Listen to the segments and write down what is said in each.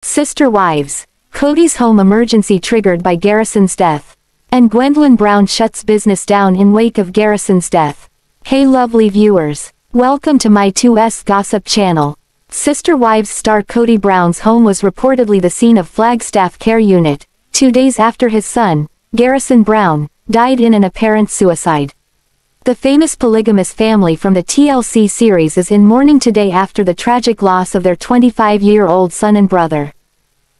Sister wives. Kody's home emergency triggered by Garrison's death. And Gwendlyn Brown shuts business down in wake of Garrison's death. Hey lovely viewers. Welcome to my 2S Gossip channel. Sister Wives star Kody Brown's home was reportedly the scene of Flagstaff Care Unit, 2 days after his son, Garrison Brown, died in an apparent suicide. The famous polygamous family from the TLC series is in mourning today after the tragic loss of their 25-year-old son and brother.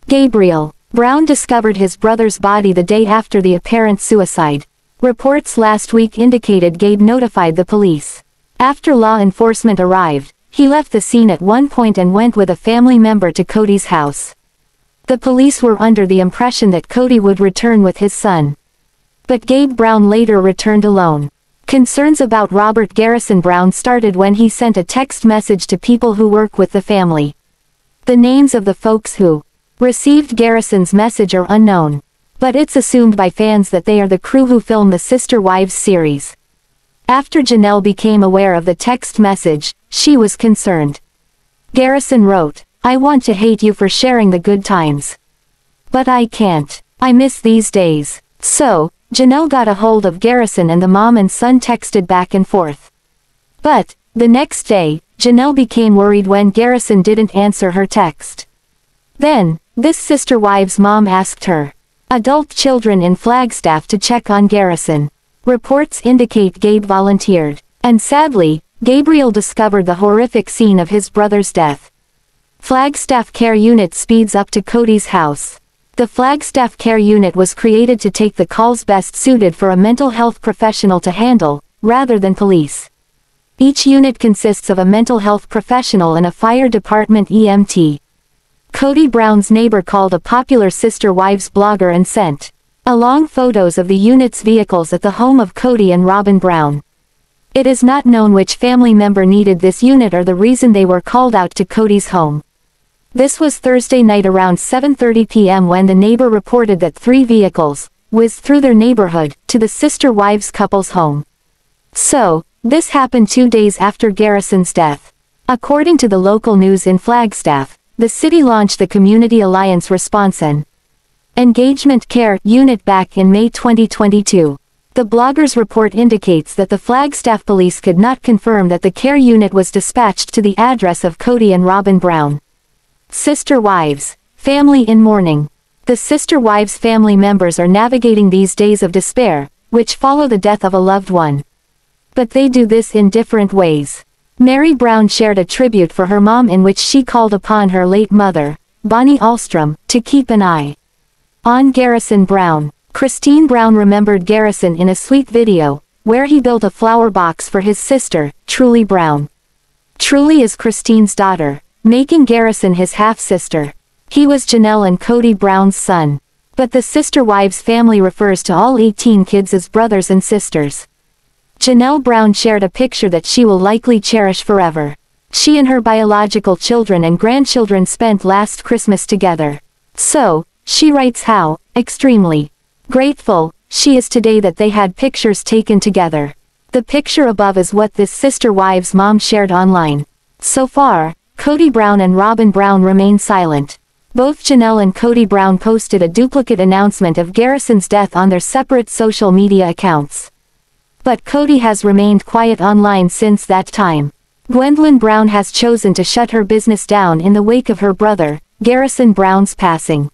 Gabriel Brown discovered his brother's body the day after the apparent suicide. Reports last week indicated Gabe notified the police. After law enforcement arrived, he left the scene at one point and went with a family member to Kody's house. The police were under the impression that Kody would return with his son. But Gabe Brown later returned alone. Concerns about Robert Garrison Brown started when he sent a text message to people who work with the family. The names of the folks who received Garrison's message are unknown, but it's assumed by fans that they are the crew who filmed the Sister Wives series. After Janelle became aware of the text message, she was concerned. Garrison wrote, "I want to hate you for sharing the good times. But I can't. I miss these days." So, Janelle got a hold of Garrison and the mom and son texted back and forth. But, the next day, Janelle became worried when Garrison didn't answer her text. Then, this Sister Wives mom asked her adult children in Flagstaff to check on Garrison. Reports indicate Gabe volunteered. And sadly, Gabriel discovered the horrific scene of his brother's death. Flagstaff Care Unit speeds up to Kody's house. The Flagstaff Care Unit was created to take the calls best suited for a mental health professional to handle, rather than police. Each unit consists of a mental health professional and a fire department EMT. Kody Brown's neighbor called a popular Sister Wives blogger and sent along photos of the unit's vehicles at the home of Kody and Robyn Brown. It is not known which family member needed this unit or the reason they were called out to Kody's home. This was Thursday night around 7:30 p.m. when the neighbor reported that 3 vehicles whizzed through their neighborhood to the Sister Wives couple's home. So, this happened 2 days after Garrison's death. According to the local news in Flagstaff, the city launched the Community Alliance Response and Engagement Care Unit back in May 2022. The blogger's report indicates that the Flagstaff police could not confirm that the care unit was dispatched to the address of Kody and Robyn Brown. Sister Wives. Family in mourning. The Sister Wives family members are navigating these days of despair, which follow the death of a loved one. But they do this in different ways. Meri Brown shared a tribute for her mom in which she called upon her late mother, Bonnie Ahlstrom, to keep an eye on Garrison Brown. Christine Brown remembered Garrison in a sweet video, where he built a flower box for his sister, Truely Brown. Truely is Christine's daughter, making Garrison his half-sister. He was Janelle and Kody Brown's son. But the Sister Wives family refers to all 18 kids as brothers and sisters. Janelle Brown shared a picture that she will likely cherish forever. She and her biological children and grandchildren spent last Christmas together. So, she writes how extremely grateful she is today that they had pictures taken together. The picture above is what this Sister Wives mom shared online. So far, Kody Brown and Robyn Brown remain silent. Both Janelle and Kody Brown posted a duplicate announcement of Garrison's death on their separate social media accounts. But Kody has remained quiet online since that time. Gwendlyn Brown has chosen to shut her business down in the wake of her brother, Garrison Brown's passing.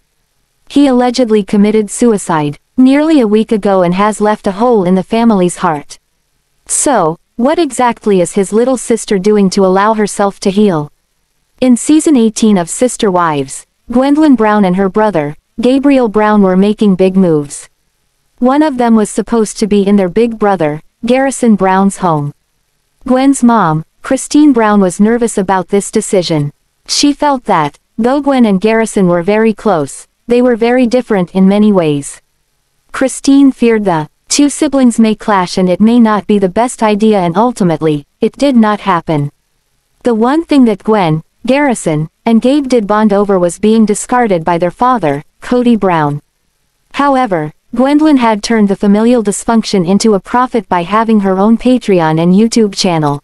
He allegedly committed suicide nearly a week ago and has left a hole in the family's heart. So, what exactly is his little sister doing to allow herself to heal? In season 18 of Sister Wives, Gwendlyn Brown and her brother, Gabriel Brown, were making big moves. One of them was supposed to be in their big brother, Garrison Brown's home. Gwen's mom, Christine Brown, was nervous about this decision. She felt that, though Gwen and Garrison were very close, they were very different in many ways. Christine feared the 2 siblings may clash and it may not be the best idea, and ultimately, it did not happen. The one thing that Gwen, Garrison, and Gabe did bond over was being discarded by their father, Kody Brown. However, Gwendlyn had turned the familial dysfunction into a profit by having her own Patreon and YouTube channel.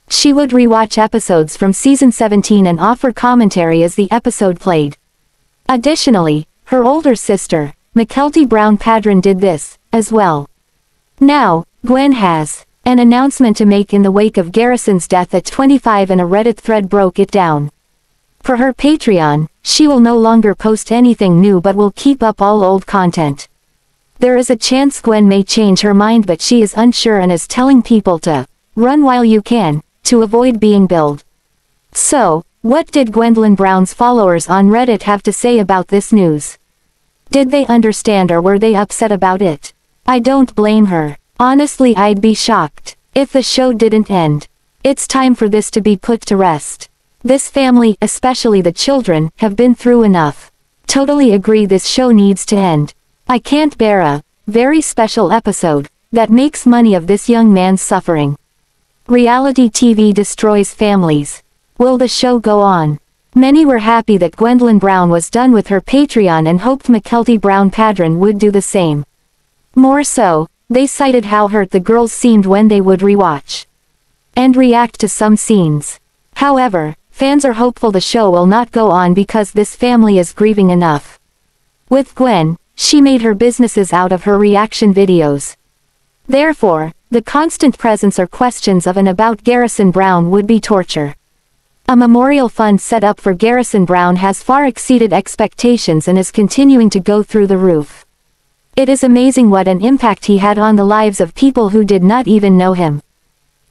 She would rewatch episodes from season 17 and offer commentary as the episode played. Additionally, her older sister, Mykelti Brown Paedon, did this, as well. Now, Gwen has an announcement to make in the wake of Garrison's death at 25, and a Reddit thread broke it down. For her Patreon, she will no longer post anything new but will keep up all old content. There is a chance Gwen may change her mind, but she is unsure and is telling people to run while you can, to avoid being billed. So, what did Gwendlyn Brown's followers on Reddit have to say about this news? Did they understand, or were they upset about it? I don't blame her. Honestly, I'd be shocked if the show didn't end. It's time for this to be put to rest. This family, especially the children, have been through enough. Totally agree, this show needs to end. I can't bear a very special episode that makes money of this young man's suffering. Reality TV destroys families. Will the show go on? Many were happy that Gwendlyn Brown was done with her Patreon and hoped Mykelti Brown Paedon would do the same. More so, they cited how hurt the girls seemed when they would rewatch and react to some scenes. However, fans are hopeful the show will not go on because this family is grieving enough. With Gwen, she made her businesses out of her reaction videos. Therefore, the constant presence or questions of and about Garrison Brown would be torture. A memorial fund set up for Garrison Brown has far exceeded expectations and is continuing to go through the roof. It is amazing what an impact he had on the lives of people who did not even know him.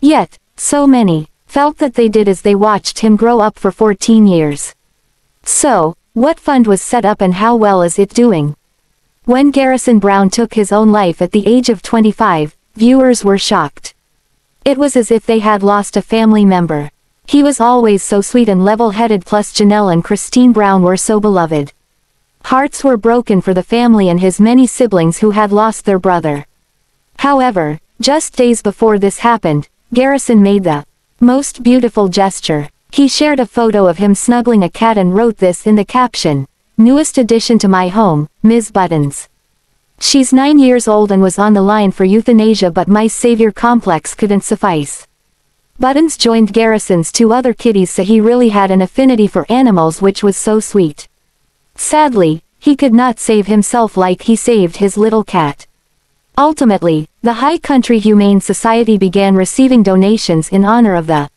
Yet, so many felt that they did as they watched him grow up for 14 years. So, what fund was set up and how well is it doing? When Garrison Brown took his own life at the age of 25, viewers were shocked. It was as if they had lost a family member. He was always so sweet and level-headed, plus Janelle and Christine Brown were so beloved. Hearts were broken for the family and his many siblings who had lost their brother. However, just days before this happened, Garrison made the most beautiful gesture. He shared a photo of him snuggling a cat and wrote this in the caption: "Newest addition to my home, Ms. Buttons. She's 9 years old and was on the line for euthanasia, but my savior complex couldn't suffice." Buttons joined Garrison's 2 other kitties, so he really had an affinity for animals, which was so sweet. Sadly, he could not save himself like he saved his little cat. Ultimately, the High Country Humane Society began receiving donations in honor of the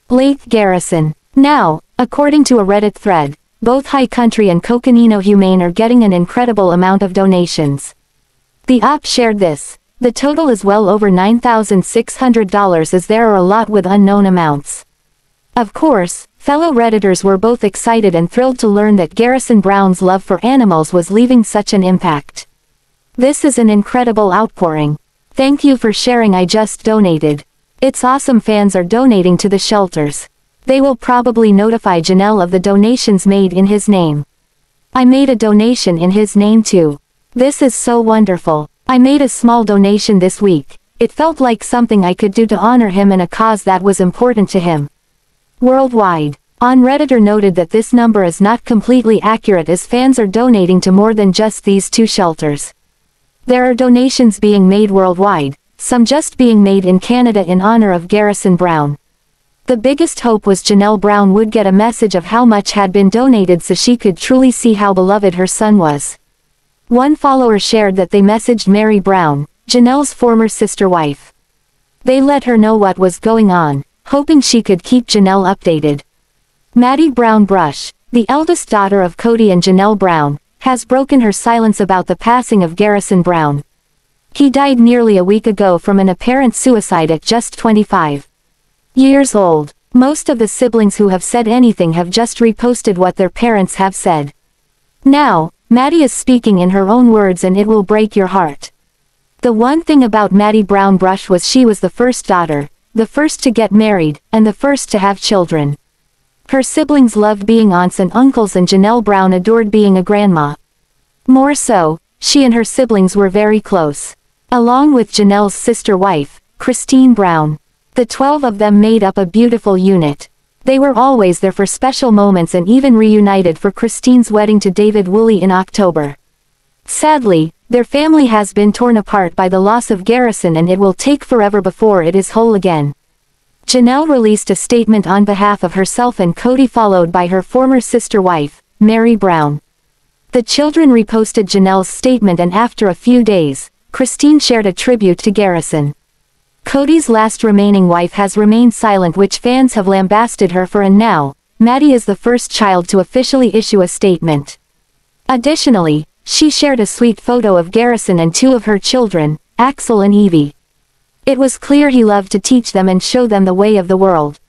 late Garrison. Now, according to a Reddit thread, both High Country and Coconino Humane are getting an incredible amount of donations. The op shared this: "The total is well over $9,600, as there are a lot with unknown amounts." Of course, fellow Redditors were both excited and thrilled to learn that Garrison Brown's love for animals was leaving such an impact. This is an incredible outpouring. Thank you for sharing. I just donated. It's awesome. Fans are donating to the shelters. They will probably notify Janelle of the donations made in his name. I made a donation in his name too. This is so wonderful. I made a small donation this week. It felt like something I could do to honor him and a cause that was important to him. Worldwide. On Redditor noted that this number is not completely accurate, as fans are donating to more than just these 2 shelters. There are donations being made worldwide, some just being made in Canada in honor of Garrison Brown. The biggest hope was Janelle Brown would get a message of how much had been donated so she could truly see how beloved her son was. One follower shared that they messaged Meri Brown, Janelle's former sister wife. They let her know what was going on, hoping she could keep Janelle updated. Maddie Brown Brush, the eldest daughter of Kody and Janelle Brown, has broken her silence about the passing of Garrison Brown. He died nearly a week ago from an apparent suicide at just 25 years old. Most of the siblings who have said anything have just reposted what their parents have said. Now, Maddie is speaking in her own words, and it will break your heart. The one thing about Maddie Brown Brush was she was the first daughter, the first to get married, and the first to have children. Her siblings loved being aunts and uncles, and Janelle Brown adored being a grandma. More so, she and her siblings were very close. Along with Janelle's sister wife, Christine Brown. The 12 of them made up a beautiful unit. They were always there for special moments and even reunited for Christine's wedding to Devid in October. Sadly, their family has been torn apart by the loss of Garrison, and it will take forever before it is whole again. Janelle released a statement on behalf of herself and Kody, followed by her former sister wife, Meri Brown. The children reposted Janelle's statement, and after a few days, Christine shared a tribute to Garrison. Kody's last remaining wife has remained silent, which fans have lambasted her for, and now, Maddie is the first child to officially issue a statement. Additionally, she shared a sweet photo of Garrison and two of her children, Axel and Evie. It was clear he loved to teach them and show them the way of the world.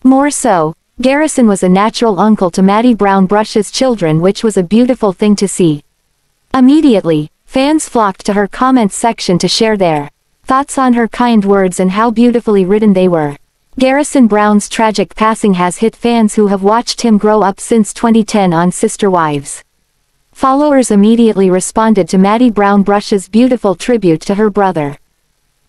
More so, Garrison was a natural uncle to Meri Brown's children, which was a beautiful thing to see. Immediately, fans flocked to her comments section to share their thoughts on her kind words and how beautifully written they were. Garrison Brown's tragic passing has hit fans who have watched him grow up since 2010 on Sister Wives. Followers immediately responded to Meri Brown's beautiful tribute to her brother.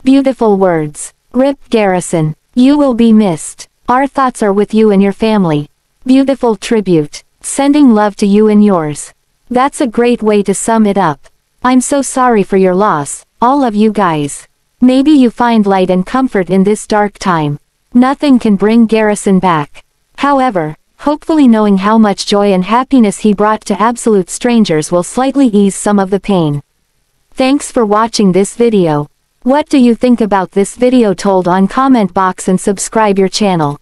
Beautiful words. Rip Garrison. You will be missed. Our thoughts are with you and your family. Beautiful tribute. Sending love to you and yours. That's a great way to sum it up. I'm so sorry for your loss, all of you guys. Maybe you find light and comfort in this dark time. Nothing can bring Garrison back. However, hopefully knowing how much joy and happiness he brought to absolute strangers will slightly ease some of the pain. Thanks for watching this video. What do you think about this video? Told on comment box and subscribe your channel.